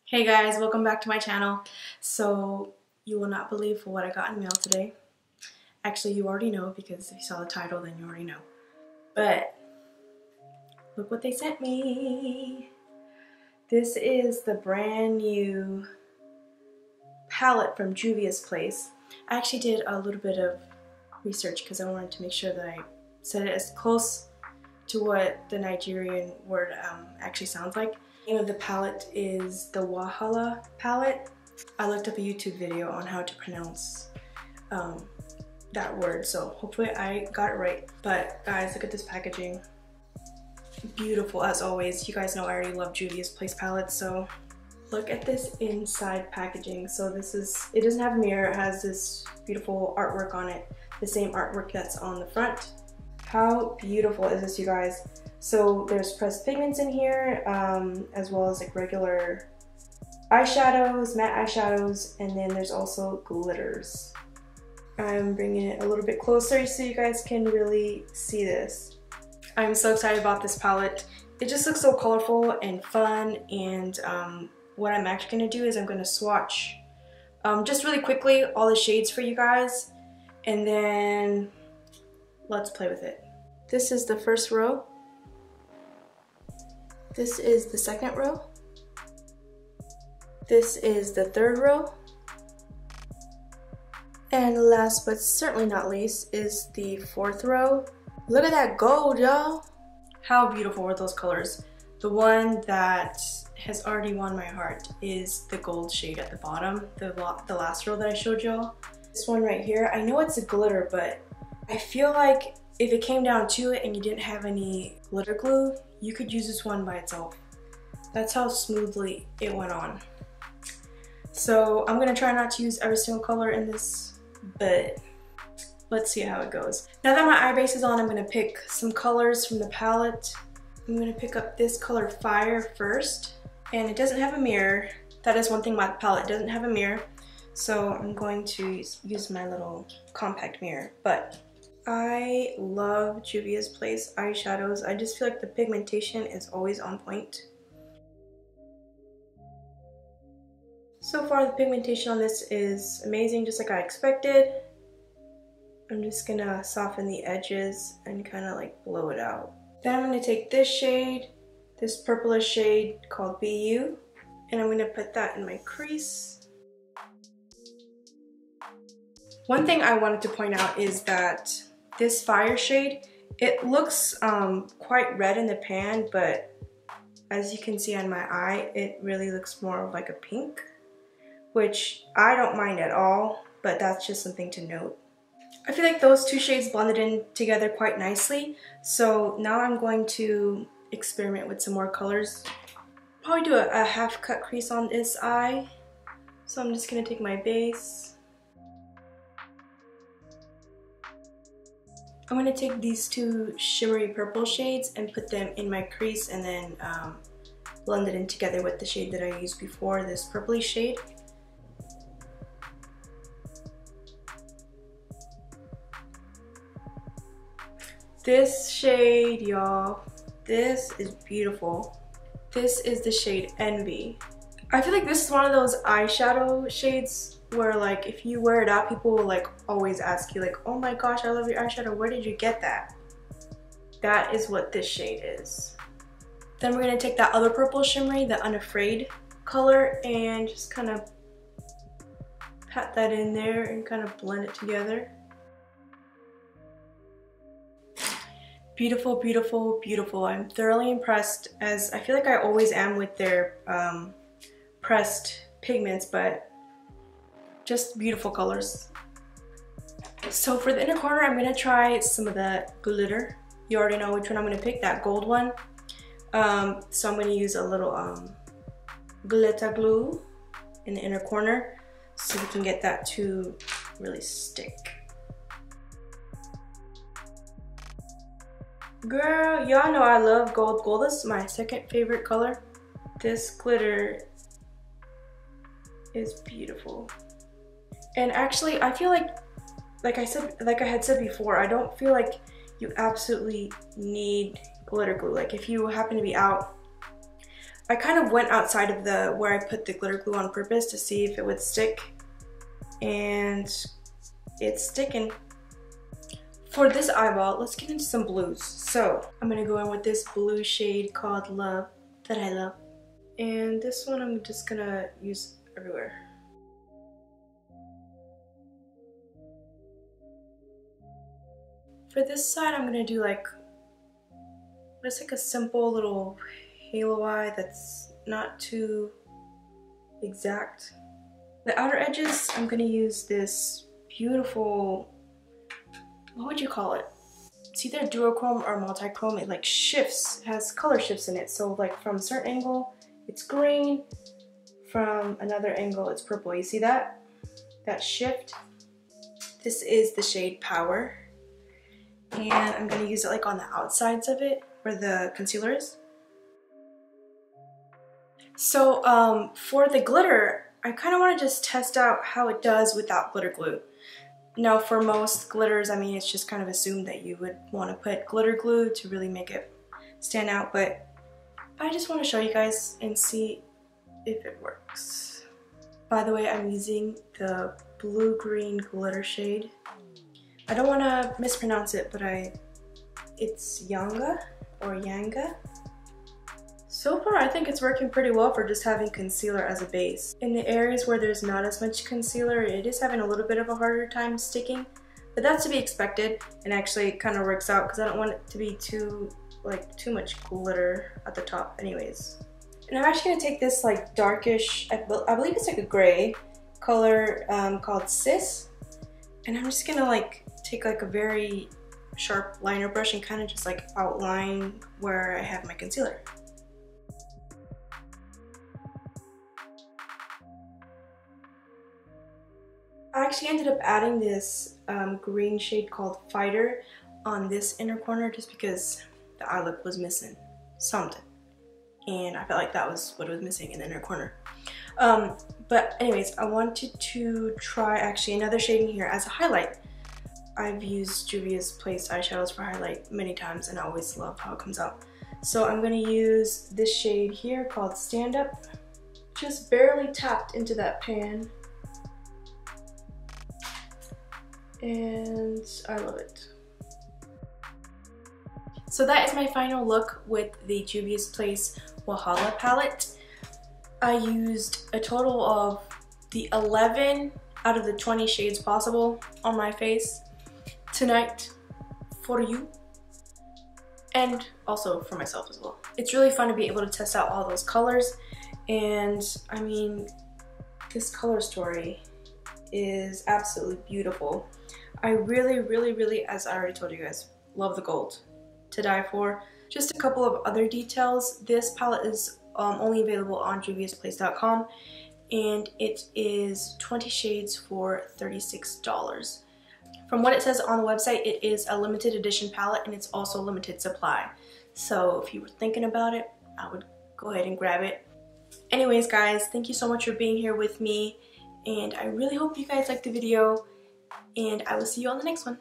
Hey guys, welcome back to my channel. So you will not believe what I got in mail today. Actually, you already know because if you saw the title, then you already know. But look what they sent me. This is the brand new palette from Juvia's Place. I actually did a little bit of research because I wanted to make sure that I said it as close to what the Nigerian word actually sounds like. The name of the palette is the Wahala palette. I looked up a YouTube video on how to pronounce that word, so hopefully I got it right. But guys, look at this packaging. Beautiful as always. You guys know I already love Juvia's Place palettes, so look at this inside packaging. So this is, it doesn't have a mirror, it has this beautiful artwork on it, the same artwork that's on the front. How beautiful is this, you guys? So there's pressed pigments in here, as well as like regular eyeshadows, matte eyeshadows, and then there's also glitters. I'm bringing it a little bit closer so you guys can really see this. I'm so excited about this palette. It just looks so colorful and fun, and what I'm actually going to do is I'm going to swatch just really quickly all the shades for you guys, and then let's play with it. This is the first row. This is the second row. This is the third row. And last but certainly not least is the fourth row. Look at that gold, y'all. How beautiful are those colors. The one that has already won my heart is the gold shade at the bottom, the last row that I showed y'all. This one right here, I know it's a glitter, but I feel like if it came down to it and you didn't have any glitter glue, you could use this one by itself. That's how smoothly it went on. So I'm gonna try not to use every single color in this, but let's see how it goes. Now that my eye base is on, I'm gonna pick some colors from the palette. I'm gonna pick up this color Fire first, and it doesn't have a mirror. That is one thing about the palette, it doesn't have a mirror. So I'm going to use my little compact mirror, but I love Juvia's Place eyeshadows. I just feel like the pigmentation is always on point. So far the pigmentation on this is amazing, just like I expected. I'm just gonna soften the edges and kind of like blow it out. Then I'm gonna take this shade, this purplish shade called BU, and I'm gonna put that in my crease. One thing I wanted to point out is that this Fire shade, it looks quite red in the pan, but as you can see on my eye, it really looks more of like a pink, which I don't mind at all, but that's just something to note. I feel like those two shades blended in together quite nicely, so now I'm going to experiment with some more colors. Probably do a half cut crease on this eye, so I'm just gonna take my base. I'm going to take these two shimmery purple shades and put them in my crease, and then blend it in together with the shade that I used before, this purpley shade. This shade, y'all, this is beautiful. This is the shade Envy. I feel like this is one of those eyeshadow shades where like if you wear it out, people will like always ask you like, oh my gosh, I love your eyeshadow, where did you get that? That is what this shade is. Then we're gonna take that other purple shimmery, the Unafraid color, and just kind of pat that in there and kind of blend it together. Beautiful, beautiful, beautiful. I'm thoroughly impressed, as I feel like I always am with their pressed pigments, but just beautiful colors. So for the inner corner, I'm gonna try some of the glitter. You already know which one I'm gonna pick, that gold one. So I'm gonna use a little glitter glue in the inner corner so we can get that to really stick. Girl, y'all know I love gold. Gold is my second favorite color. This glitter is beautiful. And actually, I feel like I had said before, I don't feel like you absolutely need glitter glue. Like if you happen to be out I kind of went outside of the where I put the glitter glue on purpose to see if it would stick, and it's sticking. For this eyeball, let's get into some blues. So I'm gonna go in with this blue shade called Love, that I love. And this one I'm just gonna use everywhere. For this side, I'm gonna do like, just like a simple little halo eye that's not too exact. The outer edges, I'm gonna use this beautiful, what would you call it? It's either duochrome or multichrome. It like shifts, it has color shifts in it. So like from a certain angle, it's green. From another angle, it's purple. You see that? That shift? This is the shade Power. And I'm gonna use it like on the outsides of it, where the concealer is. So for the glitter, I kind of want to just test out how it does without glitter glue. Now for most glitters, I mean, it's just kind of assumed that you would want to put glitter glue to really make it stand out, but I just want to show you guys and see if it works. By the way, I'm using the blue-green glitter shade. I don't want to mispronounce it, but it's Yanga or Yanga. So far, I think it's working pretty well for just having concealer as a base. In the areas where there's not as much concealer, it is having a little bit of a harder time sticking, but that's to be expected, and actually it kind of works out because I don't want it to be too much glitter at the top anyways. And I'm actually going to take this like darkish, I believe it's like a gray color called Sis, and I'm just going to like take like a very sharp liner brush and kind of just like outline where I have my concealer. I actually ended up adding this green shade called Fighter on this inner corner just because the eye look was missing something. And I felt like that was what was missing in the inner corner. But anyways, I wanted to try actually another shade in here as a highlight. I've used Juvia's Place eyeshadows for highlight many times and I always love how it comes out. So I'm going to use this shade here called Stand Up. Just barely tapped into that pan. And I love it. So that is my final look with the Juvia's Place Wahala palette. I used a total of the 11 out of the 20 shades possible on my face tonight for you and also for myself as well. It's really fun to be able to test out all those colors, and I mean, this color story is absolutely beautiful. I really, as I already told you guys, love the gold. To die for. Just a couple of other details. This palette is only available on juviasplace.com and it is 20 shades for $36. From what it says on the website, it is a limited edition palette and it's also limited supply. So if you were thinking about it, I would go ahead and grab it. Anyways guys, thank you so much for being here with me and I really hope you guys liked the video. And I will see you on the next one.